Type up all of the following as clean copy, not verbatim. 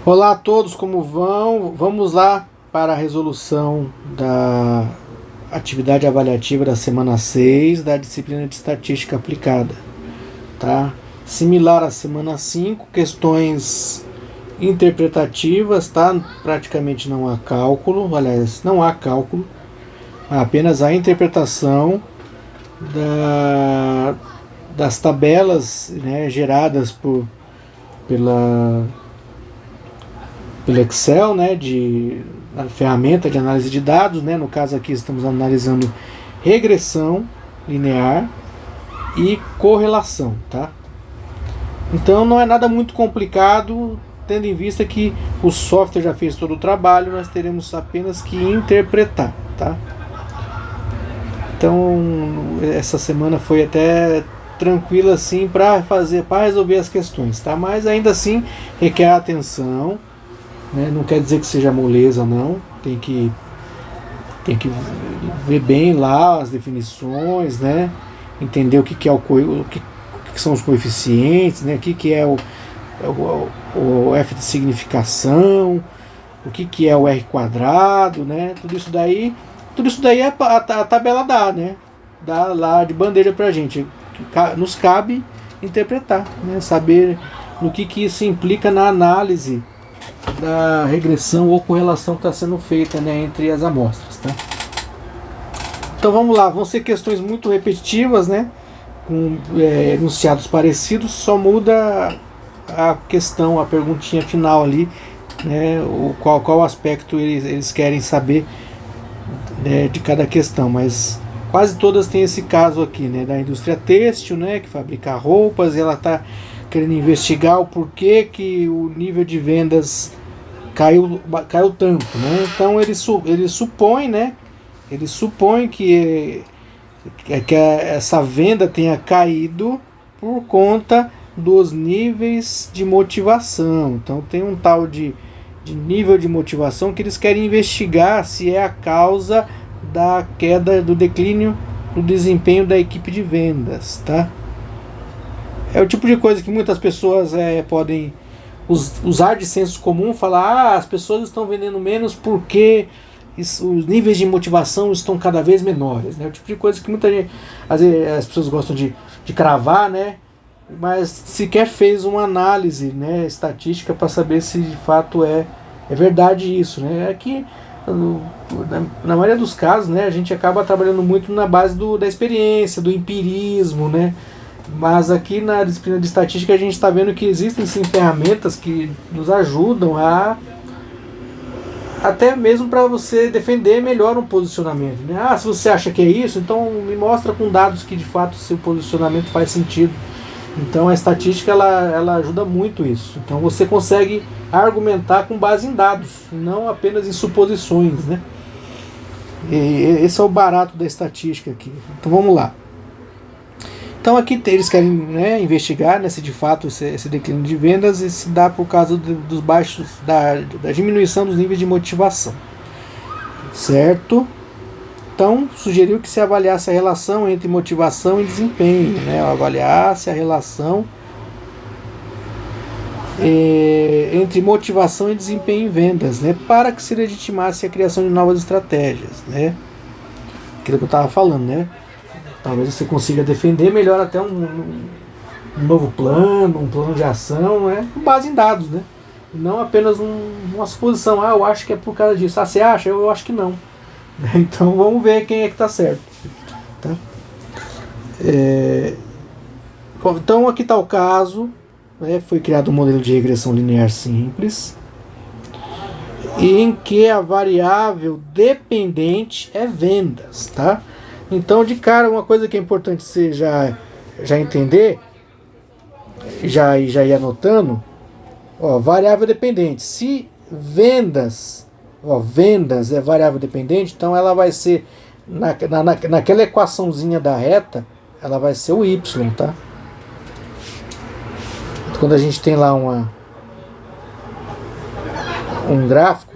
Olá a todos, como vão? Vamos lá para a resolução da atividade avaliativa da semana 6 da disciplina de estatística aplicada, tá? Similar à semana 5, questões interpretativas, tá? Praticamente não há cálculo, aliás, não há cálculo, há apenas a interpretação das tabelas, né, geradas pela pelo Excel, né, a ferramenta de análise de dados, né, no caso aqui estamos analisando regressão linear e correlação, tá? Então não é nada muito complicado, tendo em vista que o software já fez todo o trabalho, nós teremos apenas que interpretar, tá? Então essa semana foi até tranquila assim para resolver as questões, tá? Mas ainda assim requer atenção. Não quer dizer que seja moleza, não. Tem que ver bem lá as definições, né? Entender o que é o que são os coeficientes, né? O que é o F de significação, o que é o R quadrado, né? Tudo isso daí a tabela dá, né? Dá lá de bandeja pra gente. Nos cabe interpretar, né? Saber no que isso implica na análise da regressão ou correlação que está sendo feita, né, entre as amostras, tá? Então vamos lá, vão ser questões muito repetitivas, né, com enunciados parecidos, só muda a questão, a perguntinha final ali, né, qual aspecto eles querem saber, né, de cada questão, mas quase todas têm esse caso aqui, né, da indústria têxtil, né, que fabrica roupas, e ela está querendo investigar o porquê que o nível de vendas caiu tanto, né? Então ele supõe, né? Ele supõe que essa venda tenha caído por conta dos níveis de motivação. Então tem um tal de nível de motivação que eles querem investigar se é a causa da queda, do declínio do desempenho da equipe de vendas, tá? É o tipo de coisa que muitas pessoas podem usar de senso comum, falar: as pessoas estão vendendo menos porque os níveis de motivação estão cada vez menores, né? É o tipo de coisa que muita gente, às vezes as pessoas gostam de cravar, né? Mas sequer fez uma análise, né, estatística para saber se de fato é verdade isso, né? É que na maioria dos casos, né, a gente acaba trabalhando muito na base da experiência, do empirismo, né? Mas aqui na disciplina de estatística a gente está vendo que existem sim ferramentas que nos ajudam até mesmo para você defender melhor um posicionamento, né? Se você acha que é isso, então me mostra com dados que de fato seu posicionamento faz sentido. Então a estatística ela ajuda muito isso. Então você consegue argumentar com base em dados, não apenas em suposições, né? E esse é o barato da estatística aqui. Então vamos lá. Então aqui eles querem, né, investigar, né, se de fato esse declínio de vendas se dá por causa dos baixos, da diminuição dos níveis de motivação, certo? Então sugeriu que se avaliasse a relação entre motivação e desempenho, né, avaliasse a relação entre motivação e desempenho em vendas, né, para que se legitimasse a criação de novas estratégias, né? Aquilo que eu estava falando, né? Talvez você consiga defender melhor até um novo plano, um plano de ação, né? Com base em dados, né? E não apenas uma suposição. Eu acho que é por causa disso. Você acha? Eu acho que não. Então vamos ver quem é que está certo. Tá? Então aqui está o caso. Né? Foi criado um modelo de regressão linear simples, em que a variável dependente é vendas, tá? Então, de cara, uma coisa que é importante você já entender, já ir anotando, variável dependente. Se vendas é variável dependente, então ela vai ser, naquela equaçãozinha da reta, ela vai ser o y, tá? Quando a gente tem lá um gráfico,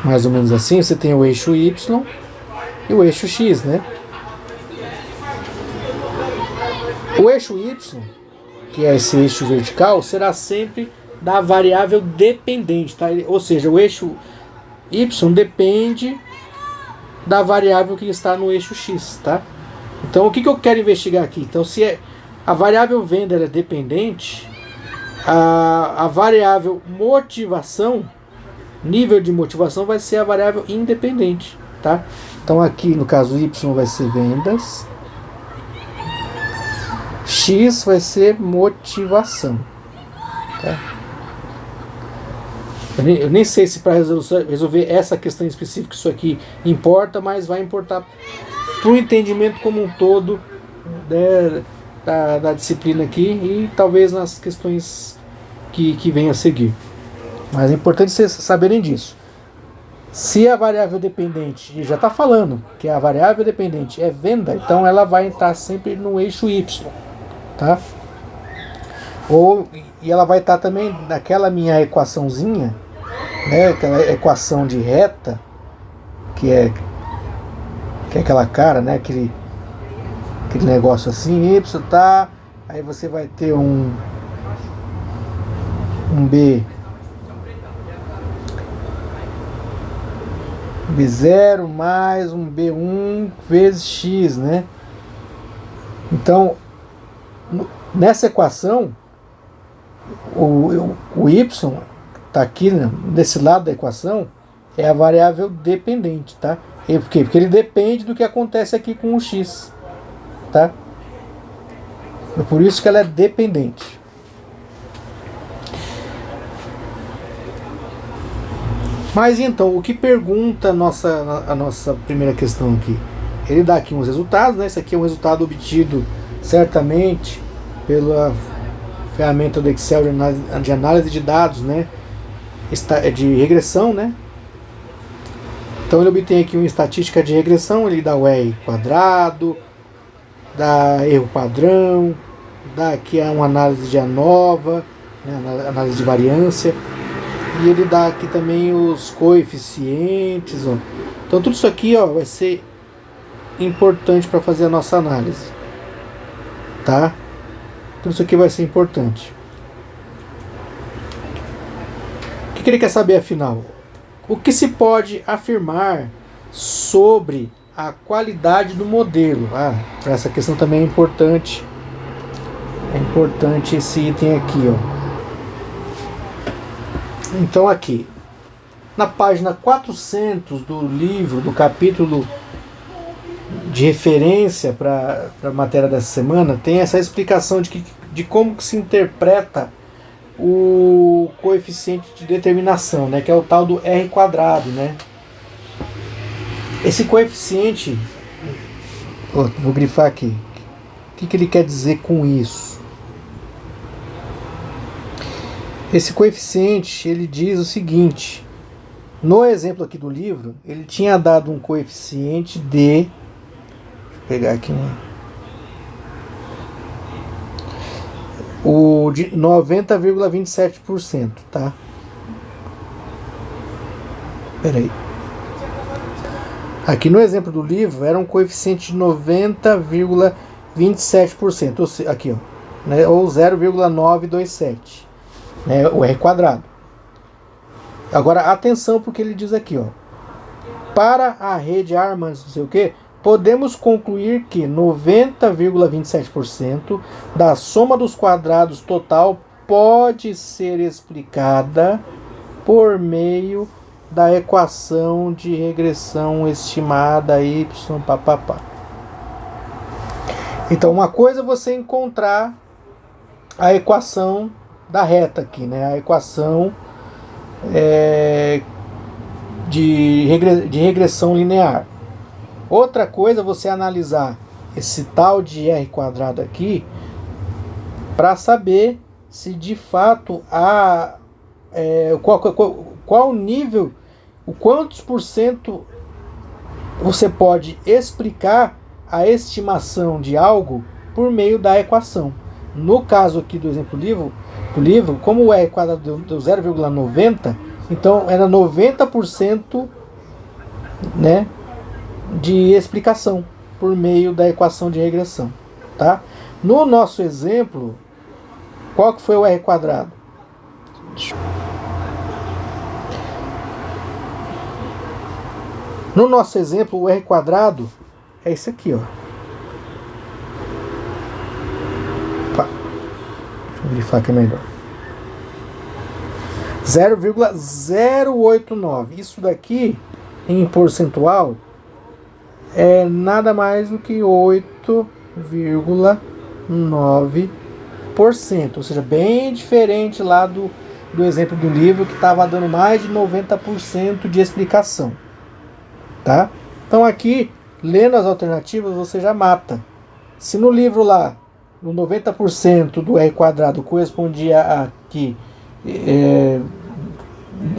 mais ou menos assim, você tem o eixo Y e o eixo X, né? O eixo Y que é esse eixo vertical, será sempre da variável dependente, tá? Ou seja, o eixo y depende da variável que está no eixo x, tá? Então, o que eu quero investigar aqui? Então, se a variável venda é dependente, a variável motivação, nível de motivação, vai ser a variável independente, tá? Então, aqui no caso y vai ser vendas, x vai ser motivação, tá? Eu nem sei se para resolver essa questão específica isso aqui importa, mas vai importar para o entendimento como um todo, né, da disciplina aqui e talvez nas questões que venham a seguir. Mas é importante vocês saberem disso. Se a variável dependente, já está falando que a variável dependente é venda, então ela vai estar sempre no eixo y, tá? E ela vai estar também naquela minha equaçãozinha, né, aquela equação de reta, que é aquela cara, né, aquele negócio assim, y tá, aí você vai ter um B0 mais um B1 vezes x, né? Então, nessa equação, o y está aqui, né, desse lado da equação, é a variável dependente, tá? E por quê? Porque ele depende do que acontece aqui com o x, tá? É por isso que ela é dependente. Mas então, o que pergunta a nossa primeira questão aqui? Ele dá aqui uns resultados, né? Esse aqui é um resultado obtido certamente pela ferramenta do Excel de análise de dados, né? De regressão, né? Então ele obtém aqui uma estatística de regressão, ele dá o R quadrado, dá erro padrão, dá aqui uma análise de ANOVA, né? Análise de variância. E ele dá aqui também os coeficientes, ó. Então tudo isso aqui, ó, vai ser importante para fazer a nossa análise, tá? Tudo isso aqui vai ser importante. O que ele quer saber afinal? O que se pode afirmar sobre a qualidade do modelo? Essa questão também é importante. É importante esse item aqui, ó. Então aqui, na página 400 do livro, do capítulo de referência para a matéria dessa semana, tem essa explicação de como que se interpreta o coeficiente de determinação, né, que é o tal do R quadrado, né? Esse coeficiente, vou grifar aqui, o que ele quer dizer com isso? Esse coeficiente, ele diz o seguinte: no exemplo aqui do livro, ele tinha dado um coeficiente de, deixa eu pegar aqui o de 90,27%, tá? Peraí. Aqui no exemplo do livro era um coeficiente de 90,27%, aqui, ó, né, ou 0,927. Né, o R quadrado. Agora atenção porque ele diz aqui, ó, para a rede Armas não sei o que, podemos concluir que 90,27% da soma dos quadrados total pode ser explicada por meio da equação de regressão estimada y papapá. Então uma coisa é você encontrar a equação da reta aqui, né? A equação de regressão linear. Outra coisa é você analisar esse tal de R quadrado aqui para saber se de fato há qual nível, o quantos por cento você pode explicar a estimação de algo por meio da equação. No caso aqui do exemplo do livro, como o R quadrado deu 0,90, então era 90%, né, de explicação por meio da equação de regressão, tá? No nosso exemplo, Qual que foi o R quadrado? No nosso exemplo, o R quadrado é esse aqui, ó. Opa. Deixa eu verificar que é melhor. 0,089. Isso daqui, em percentual, é nada mais do que 8,9%. Ou seja, bem diferente lá do exemplo do livro, que estava dando mais de 90% de explicação. Tá? Então aqui, lendo as alternativas, você já mata. Se no livro lá, o 90% do R quadrado correspondia a que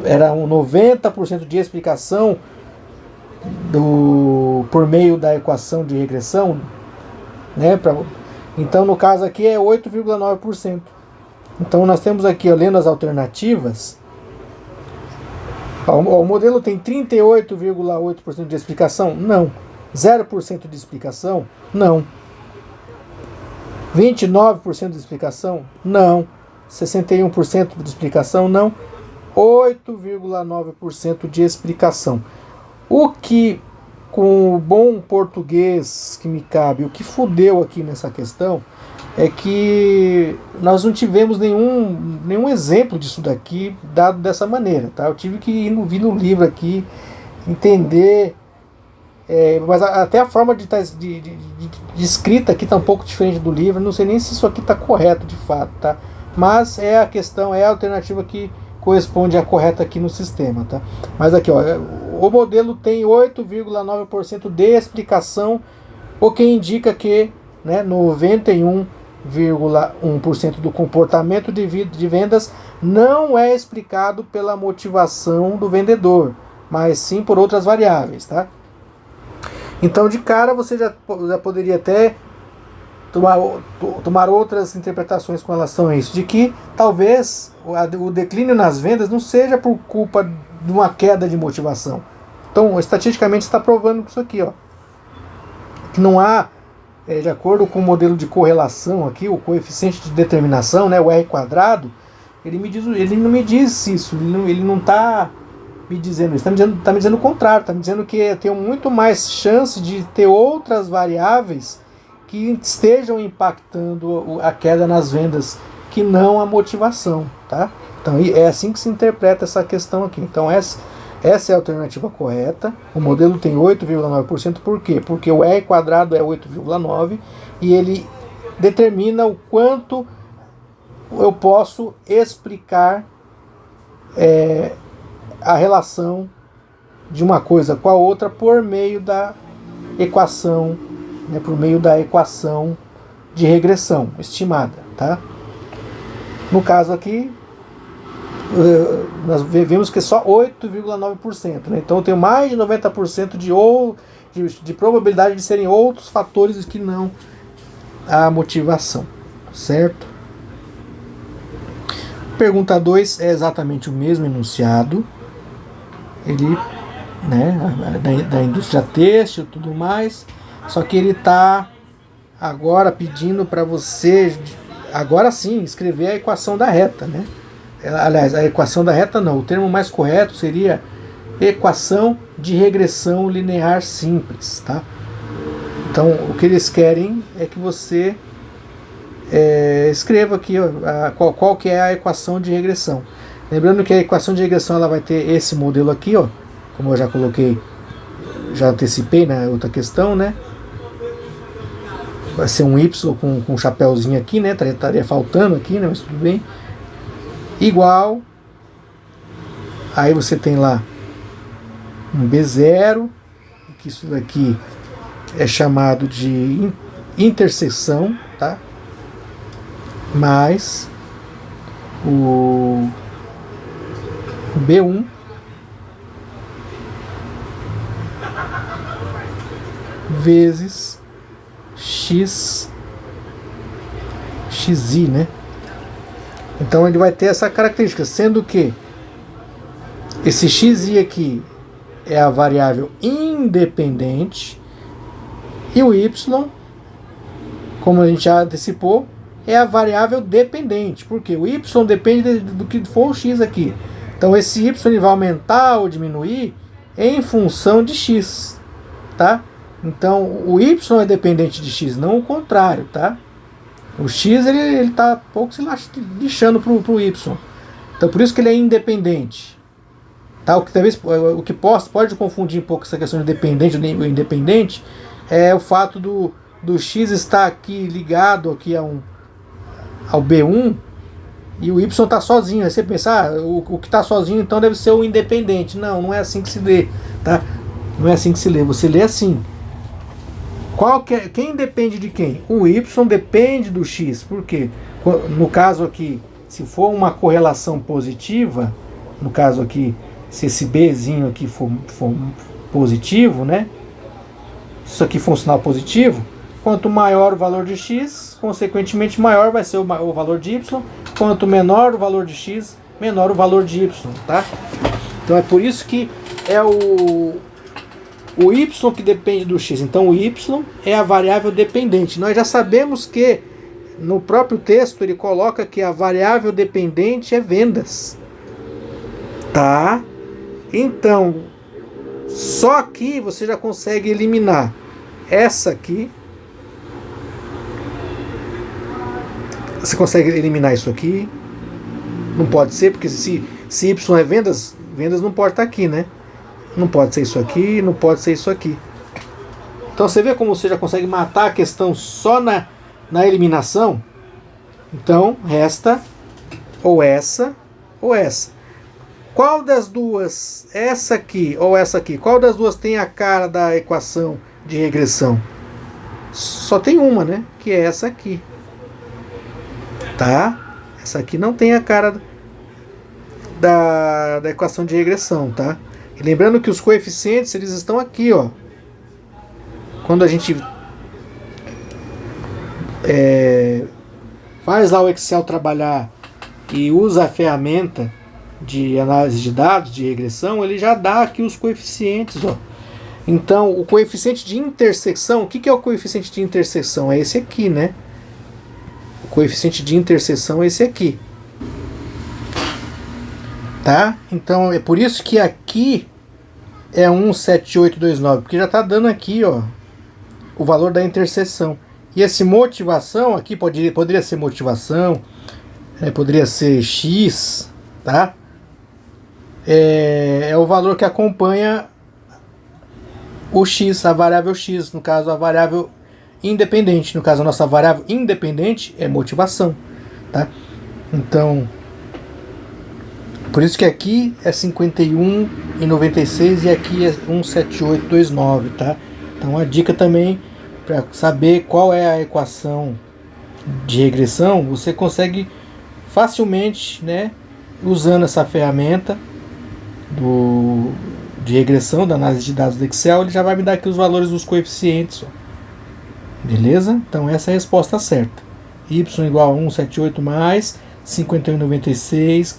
era um 90% de explicação por meio da equação de regressão, né? Então no caso aqui é 8,9%. Então nós temos aqui, ó, lendo as alternativas, o modelo tem 38,8% de explicação? Não. 0% de explicação? Não. 29% de explicação? Não. 61% de explicação? Não. 8,9% de explicação. O que, com o bom português que me cabe, o que fudeu aqui nessa questão é que nós não tivemos nenhum exemplo disso daqui dado dessa maneira, tá? Eu tive que vir no livro aqui, entender, mas até a forma de escrita aqui está um pouco diferente do livro, não sei nem se isso aqui está correto de fato, tá? Mas é a questão, é a alternativa que corresponde à correta aqui no sistema, tá? Mas aqui, ó, o modelo tem 8,9% de explicação, o que indica que, né, 91,1% do comportamento de vendas não é explicado pela motivação do vendedor, mas sim por outras variáveis, tá? Então, de cara, você já poderia até tomar outras interpretações com relação a isso, de que talvez o declínio nas vendas não seja por culpa de uma queda de motivação. Então, estatisticamente está provando isso aqui, ó, que não há, de acordo com o modelo de correlação aqui, o coeficiente de determinação, né, o R quadrado, ele não me diz isso, ele não está me dizendo isso, está me dizendo o contrário, está me dizendo que eu tenho muito mais chance de ter outras variáveis que estejam impactando a queda nas vendas, que não a motivação, tá? Então é assim que se interpreta essa questão aqui. Então essa é a alternativa correta. O modelo tem 8,9%, por quê? Porque o R quadrado é 8,9 e ele determina o quanto eu posso explicar a relação de uma coisa com a outra por meio da equação, né, por meio da equação de regressão estimada, tá? No caso aqui, nós vemos que é só 8,9%, né? Então eu tenho mais de 90% de probabilidade de serem outros fatores que não a motivação, certo? Pergunta 2 é exatamente o mesmo enunciado, ele, né, da indústria têxtil e tudo mais, só que ele está agora pedindo para você, agora sim, escrever a equação da reta, né? Aliás, a equação da reta não, o termo mais correto seria equação de regressão linear simples, tá? Então, o que eles querem é que você escreva aqui, ó, qual que é a equação de regressão. Lembrando que a equação de regressão ela vai ter esse modelo aqui, ó, como eu já coloquei, já antecipei na outra questão, né? Vai ser um Y com um chapéuzinho aqui, né? Estaria faltando aqui, né? Mas tudo bem. Igual. Aí você tem lá um B0, que isso daqui é chamado de interseção, tá? Mais o B1 vezes xi, né? Então ele vai ter essa característica, sendo que esse xi aqui é a variável independente e o y, como a gente já antecipou, é a variável dependente, porque o y depende do que for o x aqui. Então esse y ele vai aumentar ou diminuir em função de x, tá? Então o y é dependente de x, não o contrário, tá? O x ele tá pouco se lixando pro y. Então por isso que ele é independente. Tá? O que pode confundir um pouco essa questão de dependente ou independente é o fato do x estar aqui ligado aqui ao B1 e o y está sozinho. Aí você pensa, o que está sozinho então deve ser o independente. Não, não é assim que se lê, tá? Não é assim que se lê. Você lê assim. Quem depende de quem? O y depende do x. Por quê? No caso aqui, se for uma correlação positiva, no caso aqui, se esse Bzinho aqui for positivo, né? Se isso aqui for um sinal positivo, quanto maior o valor de x, consequentemente maior vai ser o valor de y. Quanto menor o valor de x, menor o valor de y, tá? Então é por isso que é o y que depende do x. Então o y é a variável dependente. Nós já sabemos que no próprio texto ele coloca que a variável dependente é vendas, tá? Então só aqui você já consegue eliminar essa aqui. Você consegue eliminar isso aqui. Não pode ser, porque se y é vendas não pode estar aqui, né? Não pode ser isso aqui, não pode ser isso aqui. Então você vê como você já consegue matar a questão só na eliminação. Então resta ou essa ou essa. Qual das duas, essa aqui ou essa aqui, qual das duas tem a cara da equação de regressão? Só tem uma, né? Que é essa aqui. Tá? Essa aqui não tem a cara da equação de regressão, tá? E lembrando que os coeficientes, eles estão aqui, ó. Quando a gente faz lá o Excel trabalhar e usa a ferramenta de análise de dados, de regressão, ele já dá aqui os coeficientes, ó. Então, o coeficiente de interseção, o que é o coeficiente de interseção? É esse aqui, né? O coeficiente de interseção é esse aqui. Tá? Então, é por isso que aqui é 17829, porque já está dando aqui, ó, o valor da interseção. E esse motivação aqui poderia ser motivação, poderia ser x, tá? É o valor que acompanha o x, a variável x, no caso a variável independente. No caso a nossa variável independente é motivação, tá? Então, por isso que aqui é 51,96 e aqui é 17829, tá? Então a dica também para saber qual é a equação de regressão, você consegue facilmente, né, usando essa ferramenta de regressão, da análise de dados do Excel, ele já vai me dar aqui os valores dos coeficientes, ó. Beleza? Então essa é a resposta certa. Y igual a 178 mais 51,96,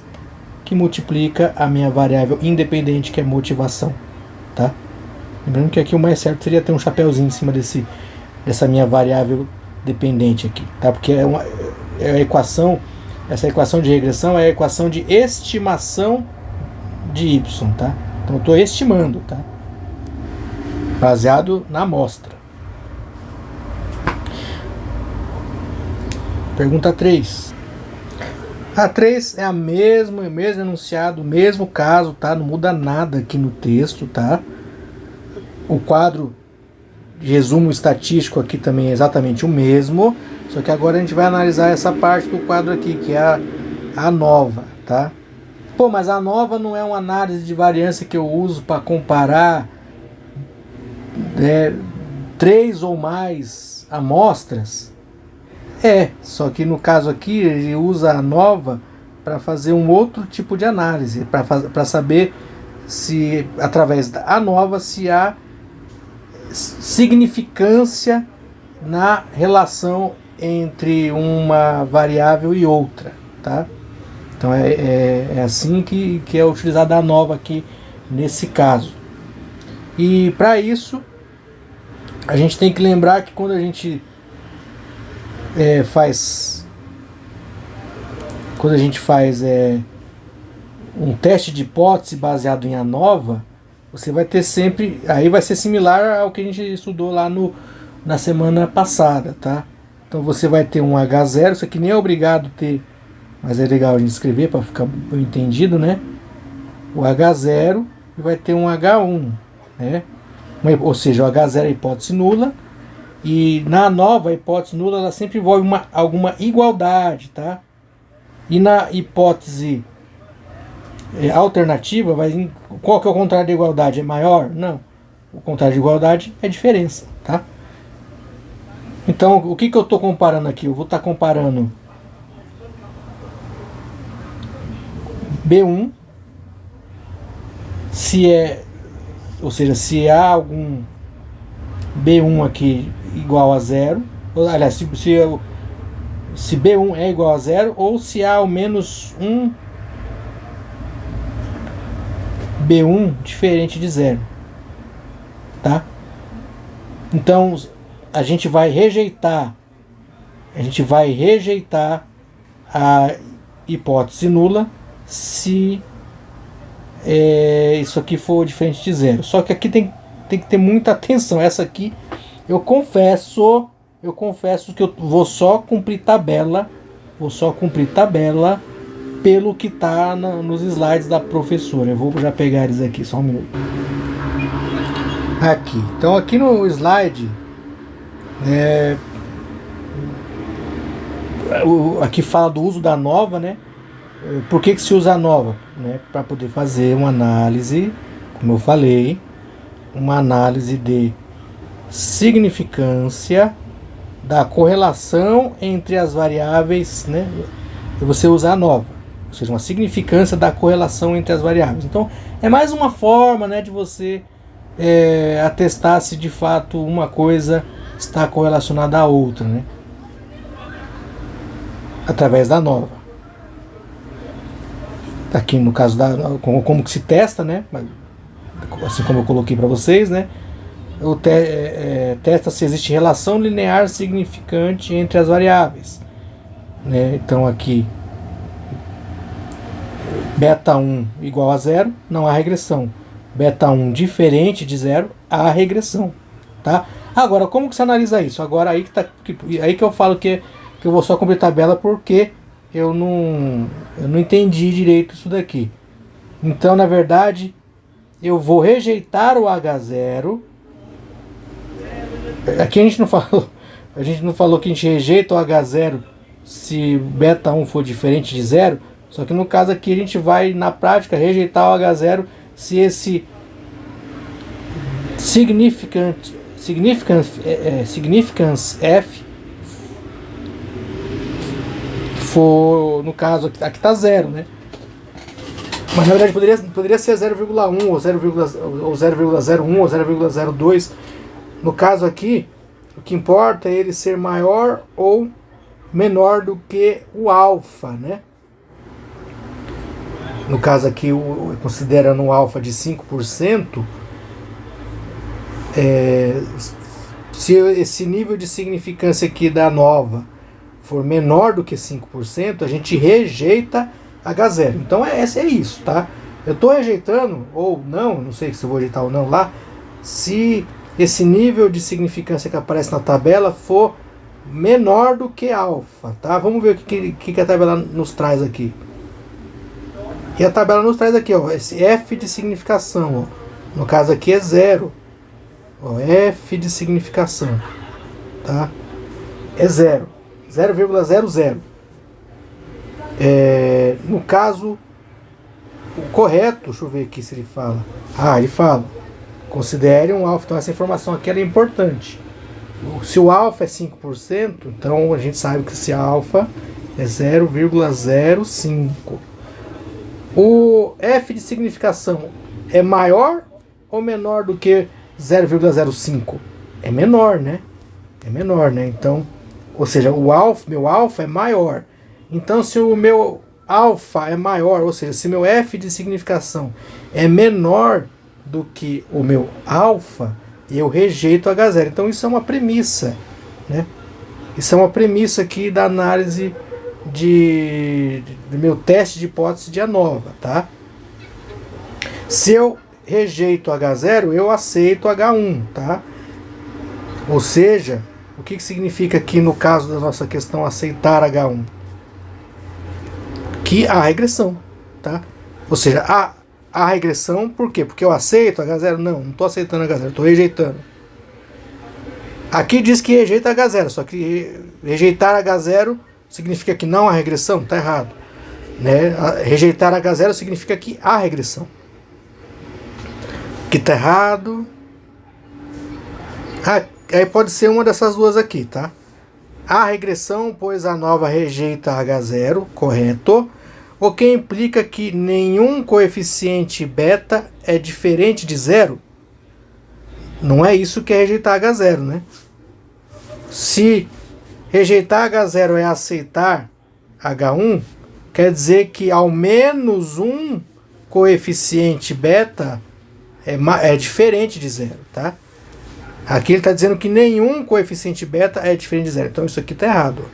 que multiplica a minha variável independente, que é motivação, tá? Lembrando que aqui o mais certo seria ter um chapéuzinho em cima dessa minha variável dependente aqui, tá? Porque é a equação, essa equação de regressão é a equação de estimação de y, tá? Então eu estou estimando, tá? Baseado na amostra. Pergunta 3. A 3 é o mesmo enunciado, o mesmo caso, tá? Não muda nada aqui no texto, tá? O quadro de resumo estatístico aqui também é exatamente o mesmo, só que agora a gente vai analisar essa parte do quadro aqui, que é a nova, tá? Pô, mas a nova não é uma análise de variância que eu uso para comparar 3 ou mais amostras? Só que no caso aqui ele usa a nova para fazer um outro tipo de análise, para saber se através da nova se há significância na relação entre uma variável e outra, tá? Então é assim que é utilizada a nova aqui nesse caso. E para isso a gente tem que lembrar que quando a gente faz quando a gente faz um teste de hipótese baseado em ANOVA, você vai ter sempre, aí vai ser similar ao que a gente estudou lá na semana passada, tá? Então você vai ter um H0, isso aqui nem é obrigado ter, mas é legal a gente escrever para ficar bem entendido, né? O H0 e vai ter um H1, né? Ou seja, o H0 é a hipótese nula, e na ANOVA a hipótese nula ela sempre envolve alguma igualdade, tá? E na hipótese alternativa, qual que é o contrário da igualdade? É maior? Não. O contrário de igualdade é diferença, tá? Então, o que eu estou comparando aqui? Eu vou estar comparando B1, ou seja, se há algum B1 aqui igual a zero, aliás, se B1 é igual a zero, ou se há ao menos um B1 diferente de zero, tá? Então a gente vai rejeitar a hipótese nula se isso aqui for diferente de zero. Só que aqui tem que ter muita atenção. Essa aqui eu confesso que eu vou só cumprir tabela pelo que está nos slides da professora. Eu vou já pegar eles aqui, só um minuto. Aqui. Então aqui no slide aqui fala do uso da ANOVA, né? Por que se usa a ANOVA? Né? Para poder fazer uma análise, como eu falei, uma análise de significância da correlação entre as variáveis, né? E você usa a ANOVA, ou seja, uma significância da correlação entre as variáveis. Então, é mais uma forma, né, de você atestar se de fato uma coisa está correlacionada à outra, né? Através da ANOVA. Aqui no caso como que se testa, né? Assim como eu coloquei para vocês, né? Testa se existe relação linear significante entre as variáveis, né? Então aqui beta 1 igual a zero, não há regressão. Beta 1 diferente de zero, há regressão, tá? Agora, como que se analisa isso? Agora aí que eu falo que eu vou só cumprir tabela porque eu não entendi direito isso daqui. Então, na verdade, eu vou rejeitar o H0. Aqui a gente não falou que a gente rejeita o H0 se beta 1 for diferente de zero. Só que no caso aqui a gente vai, na prática, rejeitar o H0 se esse significance F for, no caso aqui está zero, né? Mas na verdade poderia ser 0,1 ou 0,01 ou 0,02. No caso aqui, o que importa é ele ser maior ou menor do que o alfa, né? No caso aqui, considerando o alfa de 5%, se esse nível de significância aqui da ANOVA for menor do que 5%, a gente rejeita H0. Então é isso, tá? Eu estou rejeitando, ou não sei se eu vou rejeitar ou não lá, se esse nível de significância que aparece na tabela for menor do que alfa, tá? Vamos ver o que a tabela nos traz aqui. E a tabela nos traz aqui, ó, esse F de significação, ó. No caso aqui é zero. Ó, F de significação, tá? É zero. 0,00. No caso, o correto, deixa eu ver aqui se ele fala. Ele fala. Considere um alfa. Então essa informação aqui é importante. Se o alfa é 5%, então a gente sabe que esse alfa é 0,05. O F de significação é maior ou menor do que 0,05? É menor, né? É menor, né? Então, ou seja, meu alfa é maior. Então, se o meu alfa é maior, ou seja, se meu F de significação é menor do que o meu alfa, eu rejeito H0. Então, isso é uma premissa, né? Isso é uma premissa aqui da análise do meu teste de hipótese de ANOVA, tá? Se eu rejeito H0, eu aceito H1, tá? Ou seja, o que significa aqui no caso da nossa questão aceitar H1? Que há regressão, tá? Ou seja, há regressão, por quê? Porque eu aceito H0? Não estou aceitando H0, estou rejeitando. Aqui diz que rejeita H0, só que rejeitar H0 significa que não há regressão? Está errado. Né? Rejeitar H0 significa que há regressão. Que está errado. Aí pode ser uma dessas duas aqui, tá? Há regressão, pois a ANOVA rejeita H0, correto. O que implica que nenhum coeficiente beta é diferente de zero. Não é isso que é rejeitar H0, né? Se rejeitar H0 é aceitar H1, quer dizer que ao menos um coeficiente beta é diferente de zero, tá? Aqui ele está dizendo que nenhum coeficiente beta é diferente de zero. Então isso aqui está errado.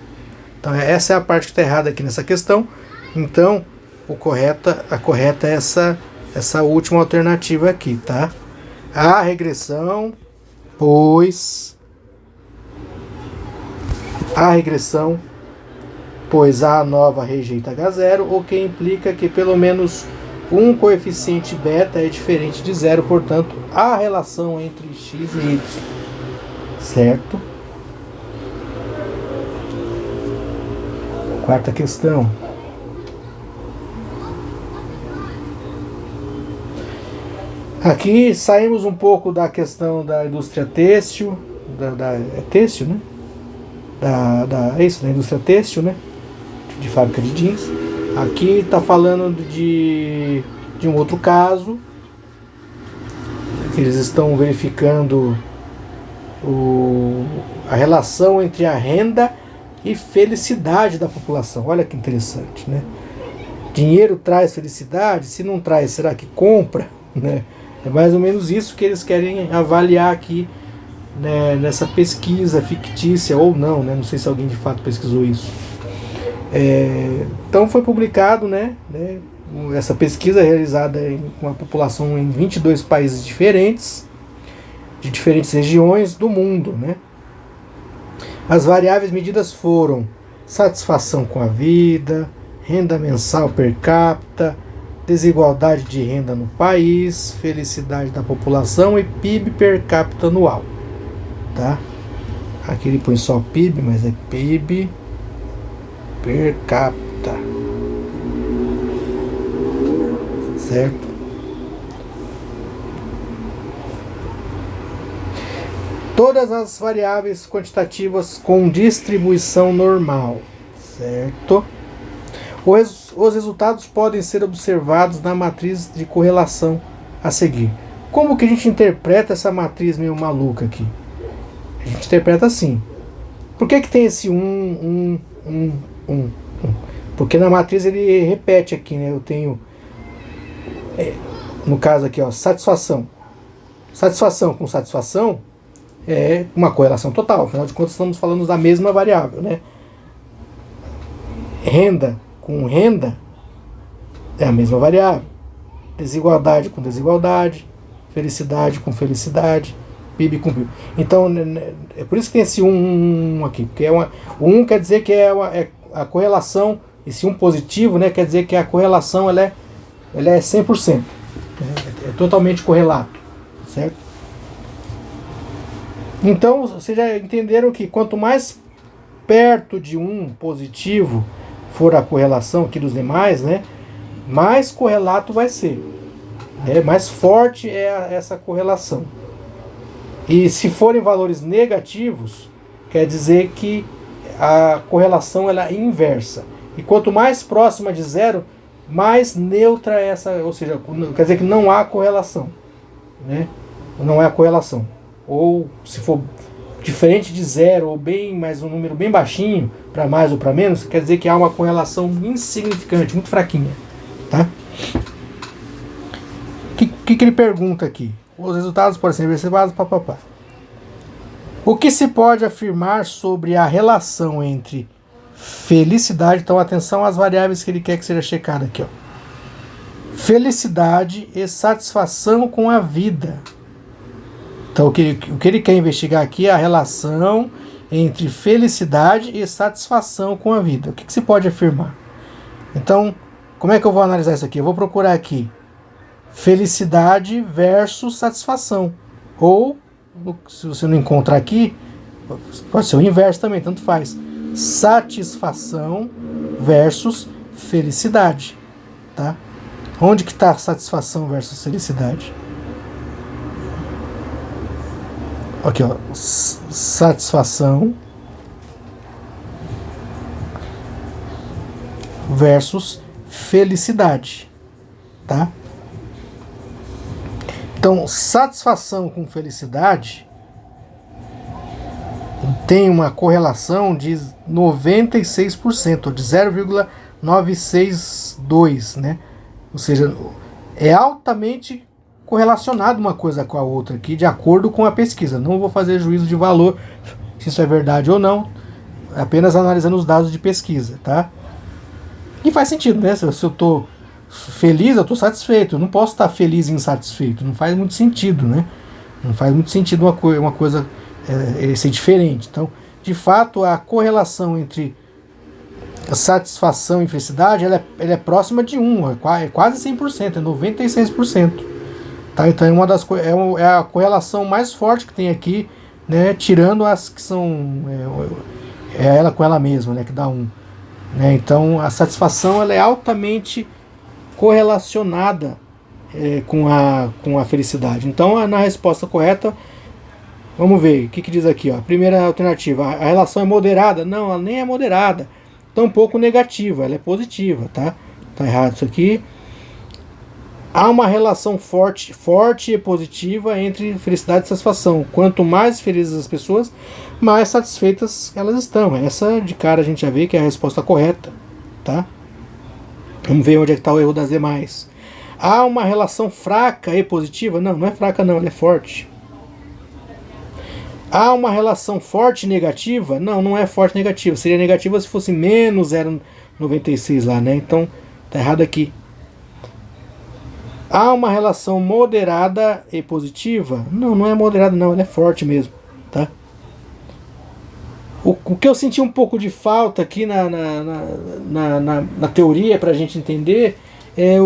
Então essa é a parte que está errada aqui nessa questão. Então a correta é essa última alternativa aqui, tá? A regressão, pois a ANOVA rejeita H0, o que implica que pelo menos um coeficiente beta é diferente de zero, portanto, há relação entre x e y. Certo? Quarta questão. Aqui saímos um pouco da questão da indústria têxtil, é têxtil, né? É isso, da indústria têxtil, né? De fábrica de jeans. Aqui está falando de um outro caso, que eles estão verificando a relação entre a renda e felicidade da população. Olha que interessante, né? Dinheiro traz felicidade? Se não traz, será que compra? Né? É mais ou menos isso que eles querem avaliar aqui, né, nessa pesquisa fictícia ou não, né? Não sei se alguém de fato pesquisou isso. Então foi publicado, né, essa pesquisa realizada com a população em 22 países diferentes, de diferentes regiões do mundo, né? As variáveis medidas foram satisfação com a vida, renda mensal per capita, desigualdade de renda no país, felicidade da população e PIB per capita anual, tá? Aqui ele põe só PIB, mas é PIB per capita, certo? Todas as variáveis quantitativas com distribuição normal, certo? Os resultados podem ser observados na matriz de correlação a seguir. Como que a gente interpreta essa matriz meio maluca aqui? A gente interpreta assim. Por que tem esse 1? Porque na matriz ele repete aqui, né? Eu tenho, no caso aqui, ó, satisfação. Satisfação com satisfação é uma correlação total. Afinal de contas, estamos falando da mesma variável, né? Renda com renda é a mesma variável. Desigualdade com desigualdade. Felicidade com felicidade. PIB com PIB. Então, é por isso que tem esse 1 aqui. Porque o 1 quer dizer que é a correlação, esse 1 positivo, né, quer dizer que a correlação ela é 100%. É totalmente correlato. Certo? Então, vocês já entenderam que quanto mais perto de 1 positivo for a correlação aqui dos demais, né, mais correlato vai ser. Mais forte é essa correlação. E se forem valores negativos, quer dizer que a correlação ela é inversa. E quanto mais próxima de zero, mais neutra é essa, ou seja, quer dizer que não há correlação. Né? Não é a correlação. Ou se for diferente de zero, ou bem mais um número bem baixinho, para mais ou para menos, quer dizer que há uma correlação insignificante, muito fraquinha. Tá? O que ele pergunta aqui? Os resultados podem ser observados, O que se pode afirmar sobre a relação entre felicidade. Então, atenção às variáveis que ele quer que seja checada aqui, ó. Felicidade e satisfação com a vida. Então, o que ele quer investigar aqui é a relação entre felicidade e satisfação com a vida. O que se pode afirmar? Então, como é que eu vou analisar isso aqui? Eu vou procurar aqui felicidade versus satisfação. Ou, se você não encontrar aqui, pode ser o inverso também, tanto faz. Satisfação versus felicidade. Tá? Onde que está satisfação versus felicidade? Aqui, ó. Satisfação versus felicidade. Tá? Então, satisfação com felicidade tem uma correlação de 96%, de 0,962, né? Ou seja, é altamente correlacionado uma coisa com a outra aqui, de acordo com a pesquisa. Não vou fazer juízo de valor se isso é verdade ou não, apenas analisando os dados de pesquisa, tá? E faz sentido, né? Se eu estou feliz, eu estou satisfeito. Eu não posso estar feliz e insatisfeito. Não faz muito sentido, né? Não faz muito sentido uma coisa ser diferente. Então, de fato, a correlação entre a satisfação e felicidade ela é próxima de 1, é quase 100%, é 96%. Tá? Então é a correlação mais forte que tem aqui, né? Tirando as que são ela com ela mesma, né? Que dá 1. Né? Então a satisfação ela é altamente correlacionada com a felicidade. Então na resposta correta, vamos ver o que diz aqui. Ó. A primeira alternativa, a relação é moderada? Não, ela nem é moderada. Tampouco negativa, ela é positiva, tá? Tá errado isso aqui. Há uma relação forte e positiva entre felicidade e satisfação. Quanto mais felizes as pessoas, mais satisfeitas elas estão. Essa de cara a gente já vê que é a resposta correta, tá? Vamos ver onde é que está o erro das demais. Há uma relação fraca e positiva? Não, não é fraca não, ela é forte. Há uma relação forte e negativa? Não, não é forte e negativa. Seria negativa se fosse menos 0,96 lá, né? Então, tá errado aqui. Há uma relação moderada e positiva? Não, não é moderada não, ela é forte mesmo, tá? O que eu senti um pouco de falta aqui na teoria pra gente entender é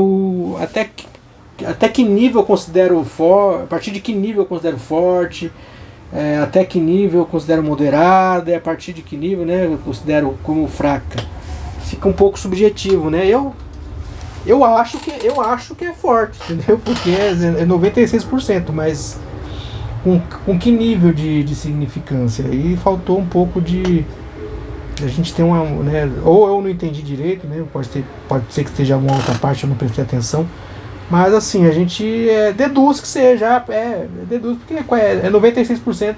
até que nível eu considero forte, a partir de que nível eu considero forte, até que nível eu considero moderada, e a partir de que nível, né, eu considero como fraca. Fica um pouco subjetivo, né? Eu acho que é forte, entendeu? Porque é 96%, mas com que nível de significância? E faltou um pouco de... A gente tem uma... Né, ou eu não entendi direito, né? Pode ser que esteja alguma outra parte, eu não prestei atenção. Mas assim, a gente deduz que seja, deduz porque 96%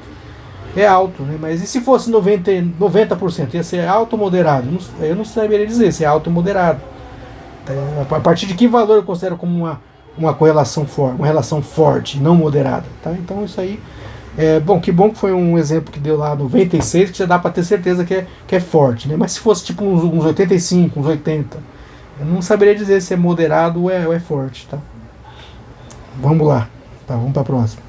é alto, né? Mas e se fosse 90%? Ia ser alto ou moderado? Eu não saberia dizer se é alto ou moderado. A partir de que valor eu considero como uma correlação forte, uma relação forte, não moderada? Tá? Então isso aí que bom que foi um exemplo que deu lá 96, que já dá para ter certeza que é forte, né? Mas se fosse tipo uns 85, uns 80, eu não saberia dizer se é moderado ou é forte, tá? Vamos lá, tá? Vamos para a próxima.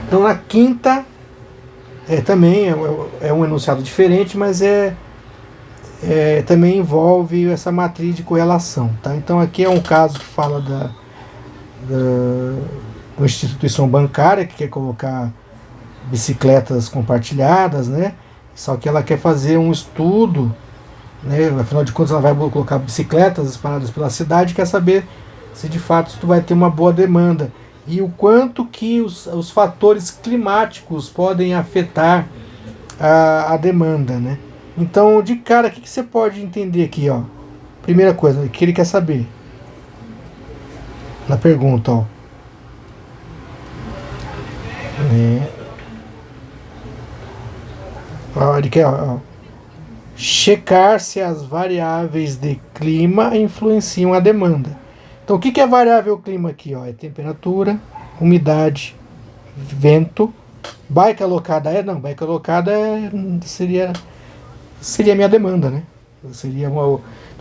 Então na quinta também é um enunciado diferente, mas também envolve essa matriz de correlação, tá? Então aqui é um caso que fala da uma instituição bancária que quer colocar bicicletas compartilhadas, né? Só que ela quer fazer um estudo, né? Afinal de contas ela vai colocar bicicletas espalhadas pela cidade, quer saber se de fato isso vai ter uma boa demanda e o quanto que os fatores climáticos podem afetar a demanda, né? Então, de cara, o que você pode entender aqui, ó? Primeira coisa, o que ele quer saber? Na pergunta, ó. Ele quer, ó, checar se as variáveis de clima influenciam a demanda. Então, o que é variável clima aqui, ó? É temperatura, umidade, vento. Bike alocada não, bike alocada seria seria a minha demanda, né? Então,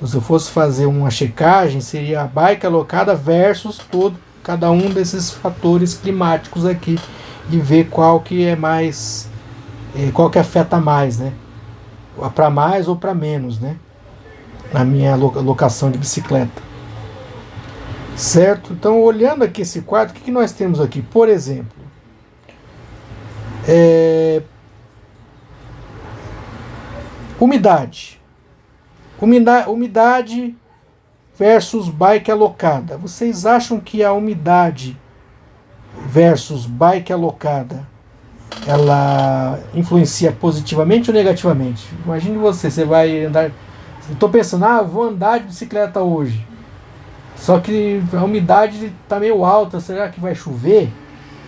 se eu fosse fazer uma checagem, seria a bike alocada versus cada um desses fatores climáticos aqui e ver qual que é mais, qual que afeta mais, né? Para mais ou para menos, né? Na minha locação de bicicleta. Certo? Então, olhando aqui esse quadro, o que nós temos aqui? Por exemplo, umidade. Umidade versus bike alocada. Vocês acham que a umidade versus bike alocada ela influencia positivamente ou negativamente? Imagine você vai andar. Estou pensando, vou andar de bicicleta hoje. Só que a umidade está meio alta, será que vai chover?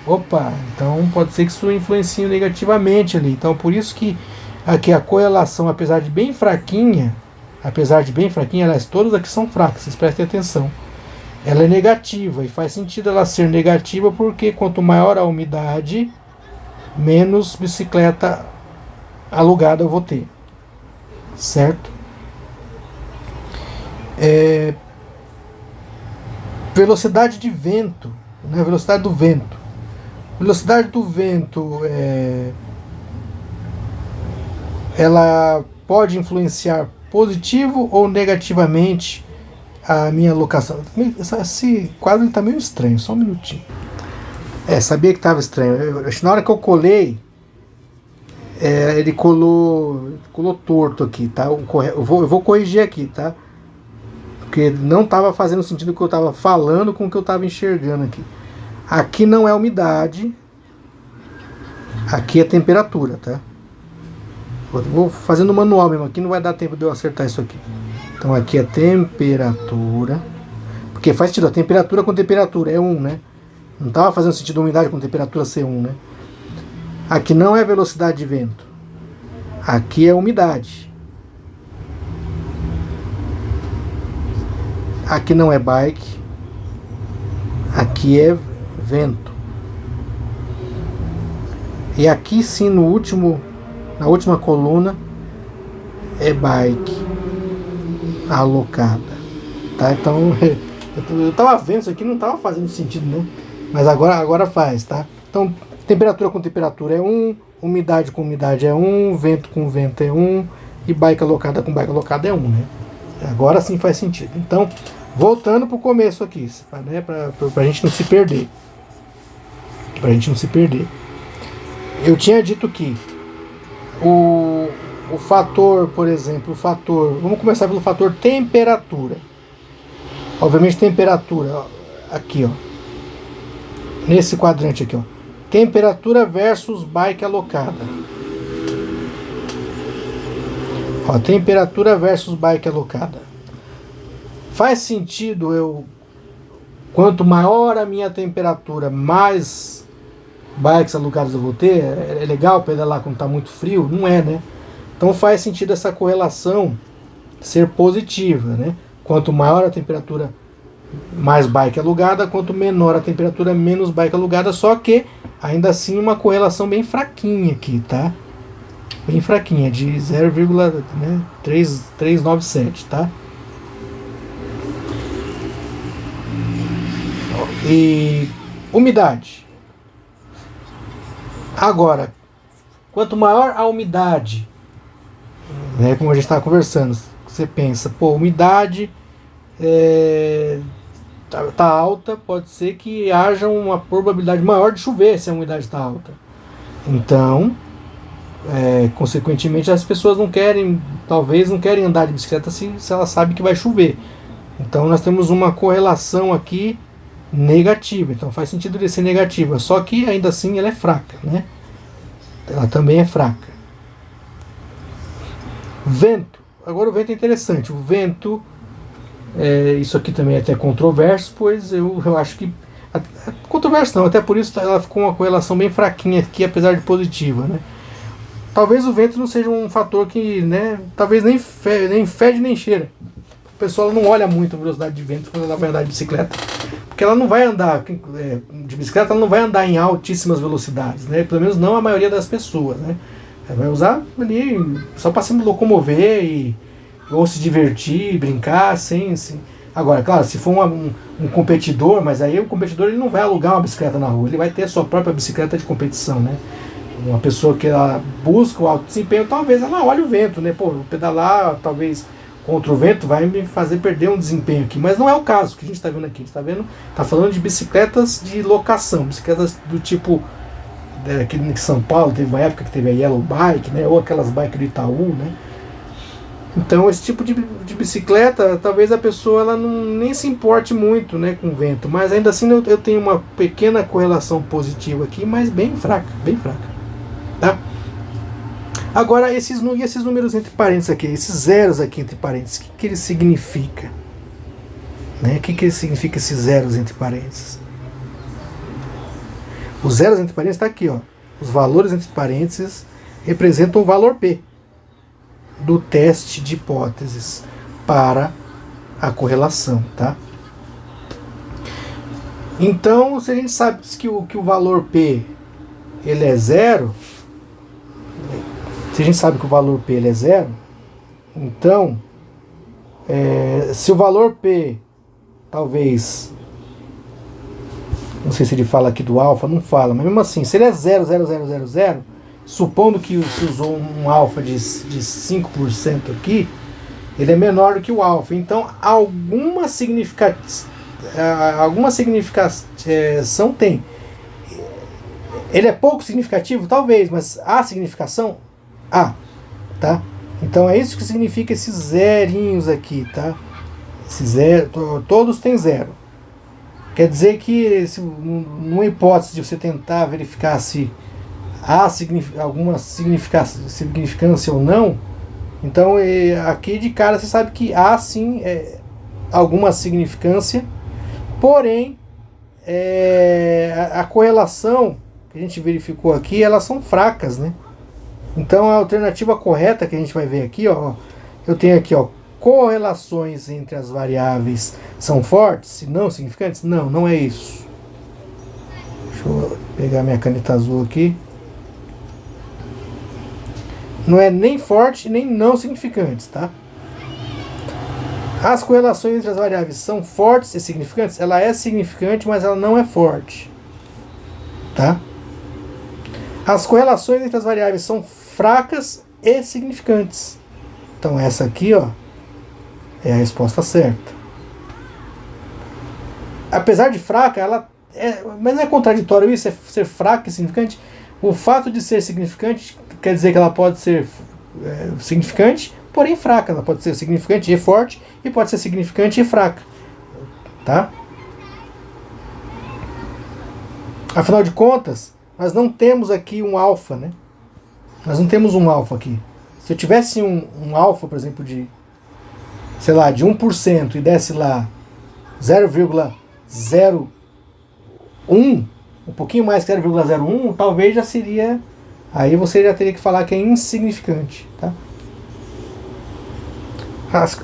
Opa, então pode ser que isso influencie negativamente ali. Então por isso que aqui a correlação, apesar de bem fraquinha, aliás, todas aqui são fracas, vocês prestem atenção. Ela é negativa e faz sentido ela ser negativa porque quanto maior a umidade, menos bicicleta alugada eu vou ter. Certo? Velocidade de vento, né? Velocidade do vento. Velocidade do vento ela pode influenciar positivo ou negativamente a minha locação. Esse quadro está meio estranho, só um minutinho. Sabia que estava estranho. Na hora que eu colei, ele colou torto aqui, tá? Eu vou corrigir aqui, tá? Porque não estava fazendo sentido o que eu estava falando com o que eu estava enxergando aqui. Aqui não é umidade, aqui é temperatura, tá? Vou fazendo manual mesmo, aqui não vai dar tempo de eu acertar isso aqui. Então aqui é temperatura, porque faz sentido, a temperatura com temperatura é 1, né? Não estava fazendo sentido a umidade com temperatura ser 1, né? Aqui não é velocidade de vento, aqui é umidade. Aqui não é bike, aqui é vento. E aqui sim, na última coluna, é bike alocada. Tá? Então, eu tava vendo isso aqui, não tava fazendo sentido, né? Mas agora faz, tá? Então, temperatura com temperatura é 1, umidade com umidade é 1, vento com vento é 1, e bike alocada com bike alocada é 1, né? Agora sim faz sentido. Então, voltando pro começo aqui, né? Pra gente não se perder. Eu tinha dito que o fator, por exemplo, vamos começar pelo fator temperatura. Obviamente temperatura, ó, aqui, ó, nesse quadrante aqui, ó, temperatura versus bike alocada. Ó, temperatura versus bike alocada. Faz sentido quanto maior a minha temperatura, mais bikes alugadas eu vou ter? É legal pedalar quando está muito frio? Não é, né? Então faz sentido essa correlação ser positiva, né? Quanto maior a temperatura, mais bike alugada, quanto menor a temperatura, menos bike alugada, só que ainda assim uma correlação bem fraquinha aqui, tá? Bem fraquinha, de 0,397, tá? E umidade. Agora, quanto maior a umidade, né, como a gente estava conversando, você pensa, umidade tá alta, pode ser que haja uma probabilidade maior de chover se a umidade está alta. Então, consequentemente, as pessoas talvez não querem andar de bicicleta se elas sabem que vai chover. Então, nós temos uma correlação aqui negativa, então faz sentido de ser negativa, só que ainda assim ela é fraca, né? Ela também é fraca. Vento. Agora o vento é interessante. O vento, isso aqui também é até controverso, pois eu acho que controverso não, até por isso ela ficou uma correlação bem fraquinha aqui, apesar de positiva, né? Talvez o vento não seja um fator que, né, talvez nem fede nem cheira. O pessoal não olha muito a velocidade de vento quando ela vai andar de bicicleta, porque ela não vai andar de bicicleta, ela não vai andar em altíssimas velocidades, né? Pelo menos não a maioria das pessoas, né? Vai usar ali só para se locomover ou se divertir, brincar, sem. Agora, claro, se for um competidor, mas aí o competidor ele não vai alugar uma bicicleta na rua, ele vai ter a sua própria bicicleta de competição, né? Uma pessoa que ela busca o alto desempenho, talvez ela olhe o vento, né? Pô, pedalar talvez contra o vento vai me fazer perder um desempenho aqui, mas não é o caso que a gente está vendo aqui. A gente está vendo, tá falando de bicicletas de locação, bicicletas do tipo aqui em São Paulo teve uma época que teve a Yellow Bike, né? Ou aquelas bikes do Itaú, né? Então esse tipo de bicicleta, talvez a pessoa ela nem se importe muito, né, com o vento, mas ainda assim eu tenho uma pequena correlação positiva aqui, mas bem fraca, tá? Agora esses números entre parênteses aqui, esses zeros aqui entre parênteses, o que eles significam? Né? O que significa esses zeros entre parênteses? Os zeros entre parênteses está aqui, ó. Os valores entre parênteses representam o valor P do teste de hipóteses para a correlação, tá? Então, se a gente sabe que o valor P ele é zero, se a gente sabe que o valor P ele é zero, então, se o valor P, talvez, não sei se ele fala aqui do alfa, não fala, mas mesmo assim, se ele é 0,0000, supondo que se usou um alfa de 5% aqui, ele é menor do que o alfa. Então, alguma significação tem. Ele é pouco significativo? Talvez, mas há significação? Há, tá? Então, é isso que significa esses zerinhos aqui, tá? Esse zero, todos têm zero. Quer dizer que, numa hipótese de você tentar verificar se há alguma significância ou não, então aqui de cara você sabe que há sim alguma significância, porém a correlação que a gente verificou aqui, elas são fracas, né? Então a alternativa correta que a gente vai ver aqui, ó, eu tenho aqui, ó, correlações entre as variáveis são fortes e não significantes? Não, não é isso. Deixa eu pegar minha caneta azul aqui. Não é nem forte nem não significantes, tá? As correlações entre as variáveis são fortes e significantes? Ela é significante, mas ela não é forte, tá? As correlações entre as variáveis são fracas e significantes. Então essa aqui, ó, é a resposta certa. Apesar de fraca, ela mas não é contraditório isso, ser fraca e significante? O fato de ser significante quer dizer que ela pode ser significante, porém fraca. Ela pode ser significante e forte, e pode ser significante e fraca, tá? Afinal de contas, nós não temos aqui um alfa, né? Nós não temos um alfa aqui. Se eu tivesse um alfa, por exemplo, de 1% e desse lá 0,01, um pouquinho mais que 0,01, talvez já seria... Aí você já teria que falar que é insignificante, tá?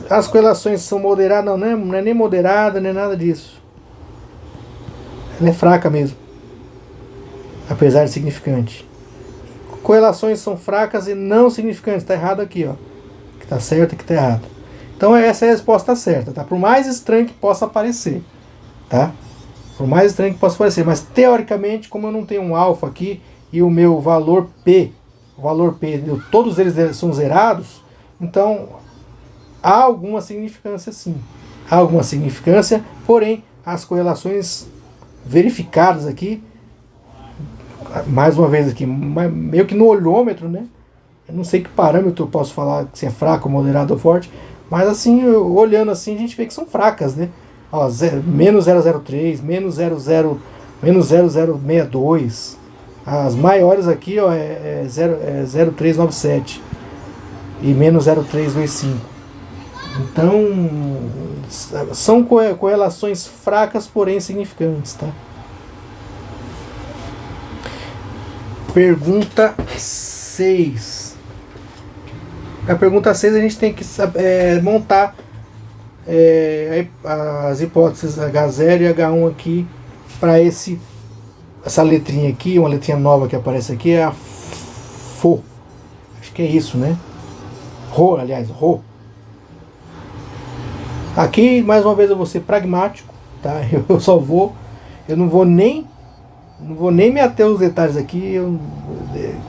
As correlações são moderadas, não é nem moderada, nem nada disso. Ela é fraca mesmo, apesar de significante. Correlações são fracas e não significantes. Está errado aqui, ó. Que está certo e que está errado. Então essa é a resposta certa, tá? Por mais estranho que possa parecer, tá? Por mais estranho que possa parecer, mas teoricamente, como eu não tenho um alfa aqui e o meu valor P, todos eles são zerados, então há alguma significância sim. Há alguma significância, porém as correlações verificadas aqui, mais uma vez aqui, meio que no olhômetro, né? Eu não sei que parâmetro eu posso falar se é fraco, moderado ou forte, mas assim, olhando assim, a gente vê que são fracas, né? Ó, menos 0,03, menos 0,062. As maiores aqui, ó, é 0,397 e menos 0,325. Então, são correlações fracas, porém significantes, tá? Pergunta 6. A pergunta 6 a gente tem que montar as hipóteses H0 e H1 aqui para essa letrinha aqui, uma letrinha nova que aparece aqui é a FO, que é isso, né? Rho, aliás, Rho. Aqui, mais uma vez, eu vou ser pragmático, tá? Eu não vou nem me ater aos detalhes aqui. O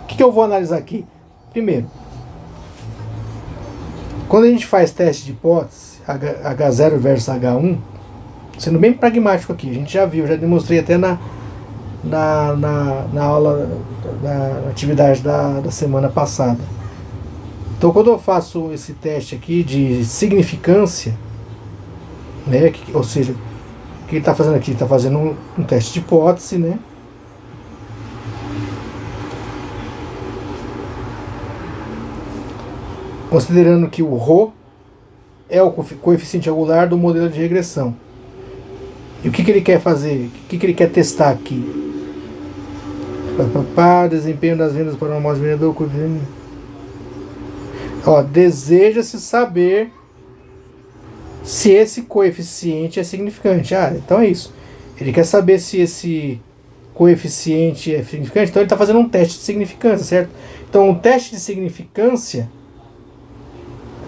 que eu vou analisar aqui? Primeiro, quando a gente faz teste de hipótese, H0 versus H1, sendo bem pragmático aqui, a gente já viu, já demonstrei até na aula, na atividade da semana passada. Então, quando eu faço esse teste aqui de significância, né, ou seja, o que ele está fazendo aqui? Ele está fazendo um teste de hipótese, né? Considerando que o Rho é o coeficiente angular do modelo de regressão. E o que ele quer fazer? O que ele quer testar aqui? Desempenho das vendas para o amostra vendedor. Deseja-se saber se esse coeficiente é significante. Então é isso. Ele quer saber se esse coeficiente é significante. Então ele está fazendo um teste de significância, certo? Então o teste de significância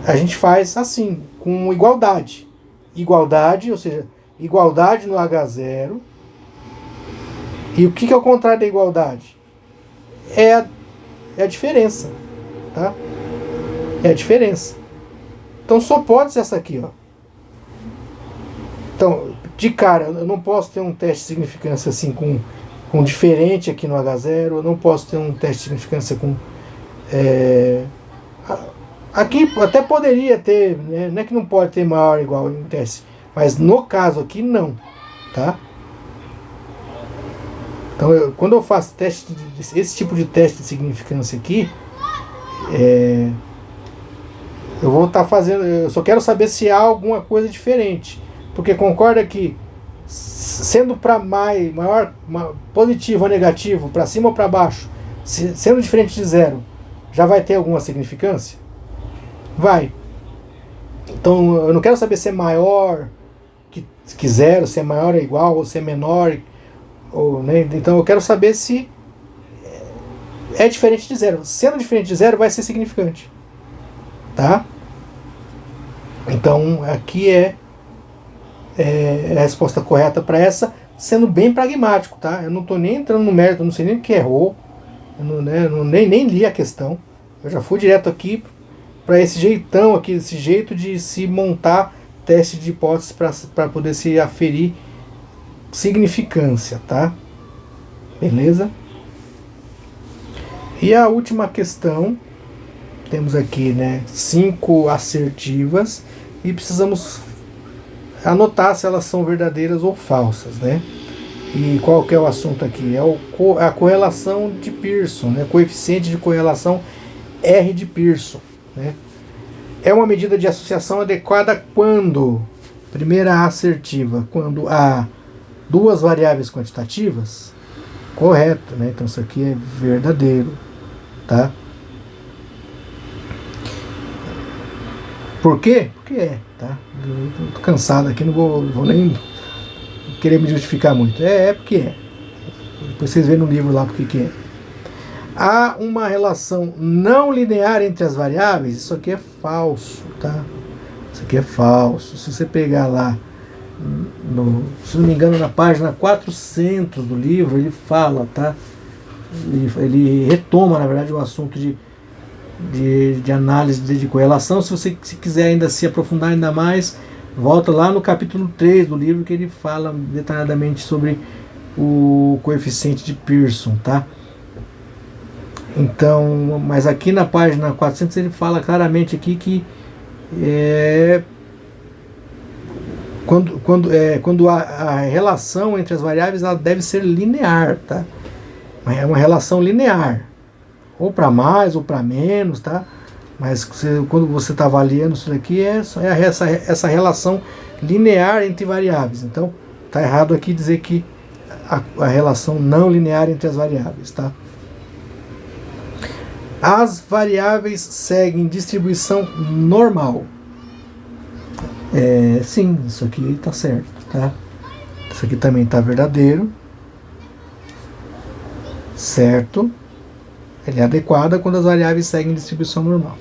a gente faz assim, com igualdade. Igualdade, ou seja, igualdade no H0. E o que é o contrário da igualdade? É a diferença, tá? É a diferença. Então só pode ser essa aqui, ó. Então, de cara, eu não posso ter um teste de significância assim com diferente aqui no H0, eu não posso ter um teste de significância com... aqui até poderia ter, né? Não é que não pode ter maior ou igual em teste, mas no caso aqui não, tá? Então, quando eu faço esse tipo de teste de significância aqui, eu vou estar fazendo, eu só quero saber se há alguma coisa diferente. Porque concorda que, sendo para maior positivo ou negativo, para cima ou para baixo, sendo diferente de zero, já vai ter alguma significância? Vai. Então eu não quero saber se é maior que zero, se é maior ou igual, ou se é menor. Né? Então eu quero saber se é diferente de zero. Sendo diferente de zero, vai ser significante. Tá? Então aqui é a resposta correta para essa, sendo bem pragmático, tá? Eu não estou nem entrando no mérito, eu não sei nem o que errou, nem li a questão, eu já fui direto aqui para esse jeitão aqui, esse jeito de se montar teste de hipótese para poder se aferir significância, tá? Beleza? E a última questão, temos aqui, né, 5 assertivas e precisamos anotar se elas são verdadeiras ou falsas, né? E qual que é o assunto aqui? É a correlação de Pearson, né? Coeficiente de correlação R de Pearson, né? É uma medida de associação adequada quando, primeira assertiva, quando há duas variáveis quantitativas, correto, né? Então isso aqui é verdadeiro, tá? Por quê? Porque tá? Eu tô cansado aqui, não vou nem querer me justificar muito. Porque é. Depois vocês veem no livro lá porque que é. Há uma relação não linear entre as variáveis. Isso aqui é falso, tá? Isso aqui é falso. Se você pegar lá, se não me engano, na página 400 do livro, ele fala, tá? Ele retoma, na verdade, o assunto de análise de correlação. Se você quiser ainda se aprofundar ainda mais, volta lá no capítulo 3 do livro, que ele fala detalhadamente sobre o coeficiente de Pearson, tá? Então, mas aqui na página 400 ele fala claramente aqui que quando a relação entre as variáveis ela deve ser linear, tá? É uma relação linear, ou para mais ou para menos, tá? Mas quando você está avaliando isso daqui, essa relação linear entre variáveis. Então, tá errado aqui dizer que a relação não linear entre as variáveis, tá? As variáveis seguem distribuição normal. Sim, isso aqui está certo, tá? Isso aqui também está verdadeiro. Certo. Ela é adequada quando as variáveis seguem distribuição normal.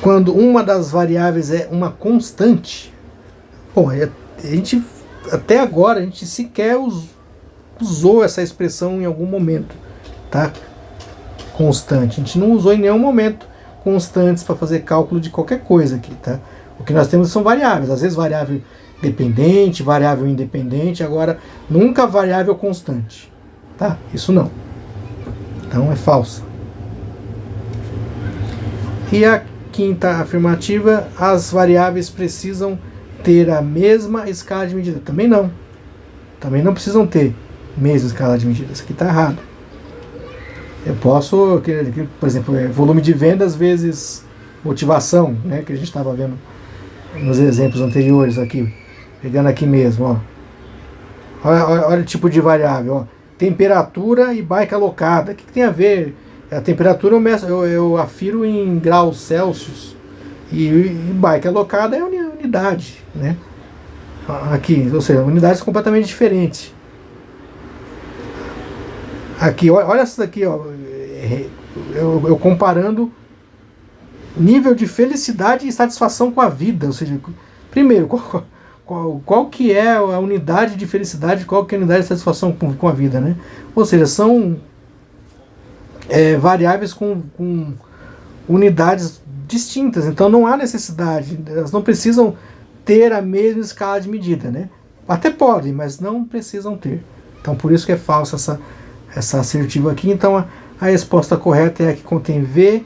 Quando uma das variáveis é uma constante, bom, a gente, até agora a gente sequer usou essa expressão em algum momento, tá? Constante. A gente não usou em nenhum momento constantes para fazer cálculo de qualquer coisa aqui, tá? O que nós temos são variáveis, às vezes variável dependente, variável independente, agora nunca variável constante, tá? Isso não. Então é falsa. E a quinta afirmativa, as variáveis precisam ter a mesma escala de medida. Também não. Também não precisam ter mesma escala de medida. Isso aqui está errado. Eu posso, por exemplo, volume de vendas vezes motivação, né, que a gente estava vendo nos exemplos anteriores aqui. Pegando aqui mesmo, ó. Olha o tipo de variável, ó. Temperatura e bike alocada. O que tem a ver? A temperatura eu afiro em graus Celsius e bike alocada é unidade, né? Aqui, ou seja, unidades completamente diferentes. Aqui, olha essa daqui, ó. Eu comparando nível de felicidade e satisfação com a vida, ou seja, primeiro, qual que é a unidade de felicidade, qual que é a unidade de satisfação com a vida, né? Ou seja, são variáveis com unidades distintas, então não há necessidade, elas não precisam ter a mesma escala de medida, né? Até podem, mas não precisam ter. Então por isso que é falsa essa assertiva aqui. Então a resposta correta é a que contém V,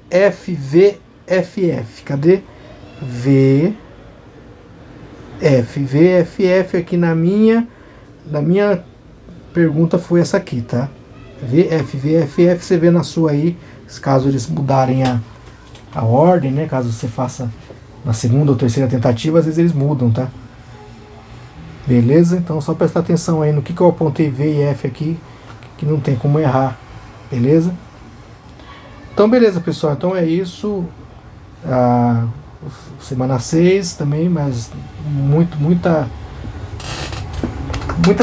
F, V, F, F. Cadê? V, F, V, F, F aqui na minha pergunta foi essa aqui, tá? V, F, F, você vê na sua aí, caso eles mudarem a ordem, né? Caso você faça na segunda ou terceira tentativa, às vezes eles mudam, tá? Beleza? Então só prestar atenção aí no que eu apontei V e F aqui, que não tem como errar, beleza? Então beleza, pessoal, então é isso. Semana 6 também, mas muita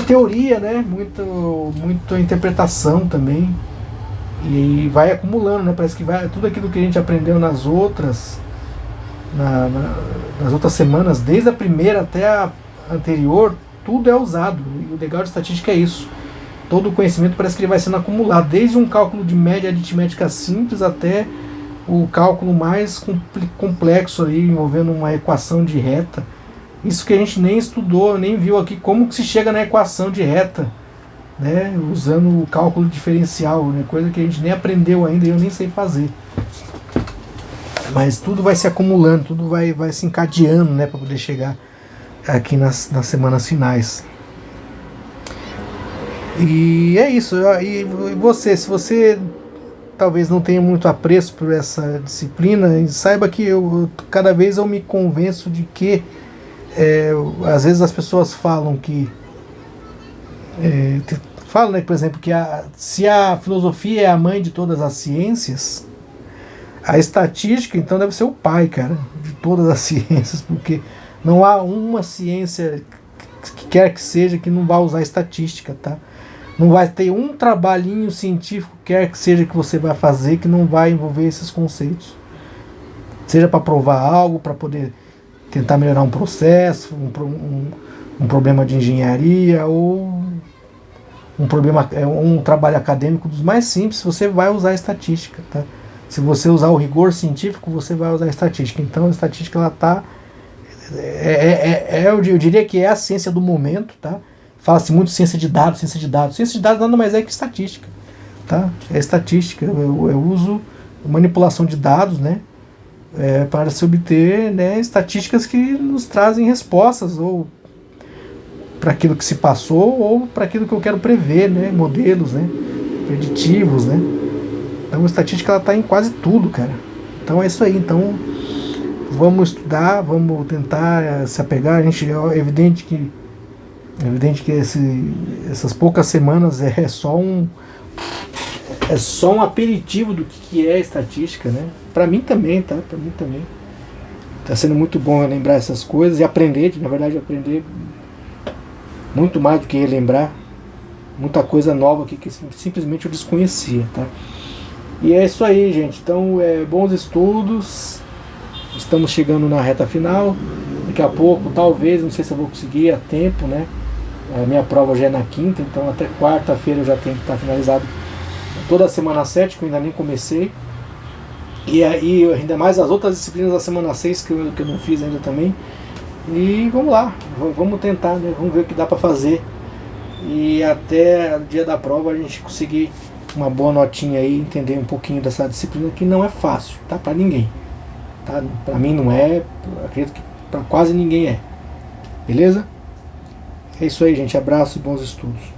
teoria, né? Muita interpretação também. E vai acumulando, né? Parece que vai tudo aquilo que a gente aprendeu nas outras semanas, desde a primeira até a anterior, tudo é usado. E o legal de estatística é isso. Todo o conhecimento parece que ele vai sendo acumulado, desde um cálculo de média aritmética simples até o cálculo mais complexo ali, envolvendo uma equação de reta. Isso que a gente nem estudou, nem viu aqui como que se chega na equação de reta, né, usando o cálculo diferencial, né, coisa que a gente nem aprendeu ainda e eu nem sei fazer. Mas tudo vai se acumulando, tudo vai se encadeando, né, para poder chegar aqui nas semanas finais. E é isso. E você, se você talvez não tenha muito apreço por essa disciplina, saiba que cada vez eu me convenço de que às vezes as pessoas falam que falam, né, por exemplo, que se a filosofia é a mãe de todas as ciências, a estatística então deve ser o pai, cara, de todas as ciências, porque não há uma ciência que quer que seja que não vá usar estatística, tá? Não vai ter um trabalhinho científico, quer que seja, que você vai fazer, que não vai envolver esses conceitos. Seja para provar algo, para poder tentar melhorar um processo, um problema de engenharia, ou um trabalho acadêmico dos mais simples, você vai usar estatística, tá? Se você usar o rigor científico, você vai usar a estatística. Então a estatística, ela tá... eu diria que é a ciência do momento, tá? Fala-se muito ciência de dados, ciência de dados. Ciência de dados nada mais é que estatística, tá? É estatística. Eu uso manipulação de dados, né? Para se obter, né, estatísticas que nos trazem respostas, ou para aquilo que se passou, ou para aquilo que eu quero prever, né? Modelos, né? Preditivos, né? Então a estatística, ela está em quase tudo, cara. Então é isso aí. Então vamos estudar, vamos tentar se apegar. É evidente que essas poucas semanas é só um aperitivo do que é estatística, né? Para mim também, tá? Para mim também. Tá sendo muito bom lembrar essas coisas e aprender, na verdade, aprender muito mais do que relembrar, muita coisa nova aqui que simplesmente eu desconhecia, tá? E é isso aí, gente. Então, bons estudos. Estamos chegando na reta final. Daqui a pouco, talvez, não sei se eu vou conseguir a tempo, né? A minha prova já é na quinta, então até quarta-feira eu já tenho que estar finalizado toda a semana 7, que eu ainda nem comecei. E aí, ainda mais as outras disciplinas da semana 6 que eu não fiz ainda também. E vamos lá, vamos tentar, né? Vamos ver o que dá para fazer. E até o dia da prova a gente conseguir uma boa notinha aí, entender um pouquinho dessa disciplina que não é fácil, tá? Para ninguém. Tá? Para mim não é, acredito que para quase ninguém é. Beleza? É isso aí, gente. Abraço e bons estudos.